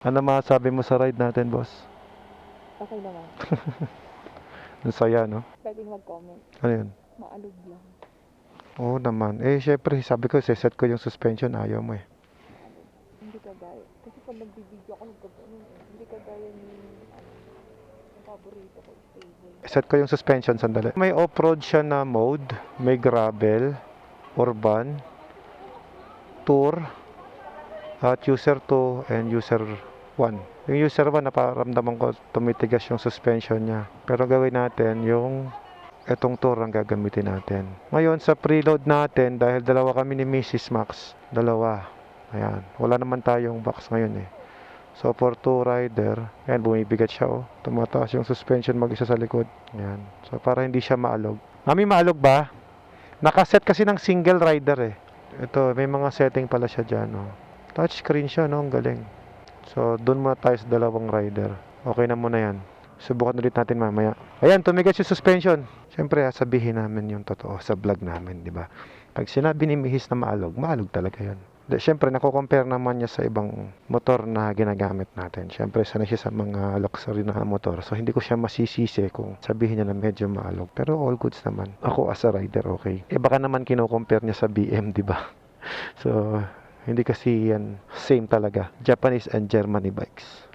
Ano masasabi mo sa ride natin, boss? Okay naman. Ang saya, no? Pwedeng mag-comment. Ano yun? Maalog lang. Oo naman. Eh, syempre, sabi ko, set ko yung suspension. Ayaw mo eh. Hindi kagaya. Kasi pag nagbibideo ako, nagkaganon eh. Hindi kagaya ni, yung paborito ko, stable. Set ko yung suspension, sandali. May off-road siya na mode. May gravel, urban, tour, at user 2 and user 1. Yung user 1, naparamdaman ko tumitigas yung suspension niya. Pero gawin natin yung etong tour ang gagamitin natin. Ngayon, sa preload natin, dahil dalawa kami ni Mrs. Max, dalawa. Ayan. Wala naman tayong box ngayon eh. So, for 2 rider, ayan, bumibigat siya oh. Tumataas yung suspension mag-isa sa likod. Ayan. So, para hindi siya maalog. Mami, maalog ba? Nakaset kasi ng single rider eh. Ito, may mga setting pala siya dyan oh. Touchscreen siya no, ang galing. So, dun muna tayo sa dalawang rider. Okay na muna yan. Subukan ulit natin mamaya. Ayan, tumigas yung suspension. Siyempre, sabihin namin yung totoo sa vlog namin, di ba? Pag sinabi ni Mihis na maalog, maalog talaga yun. Siyempre, nako-compare naman niya sa ibang motor na ginagamit natin. Siyempre, sanay siya sa mga luxury na motor. So, hindi ko siya masisisi kung sabihin niya na medyo maalog. Pero all goods naman. Ako as a rider, okay. Eh, baka naman kino-compare niya sa BM, di ba? So, hindi kasi yan same talaga. Japanese and Germany bikes.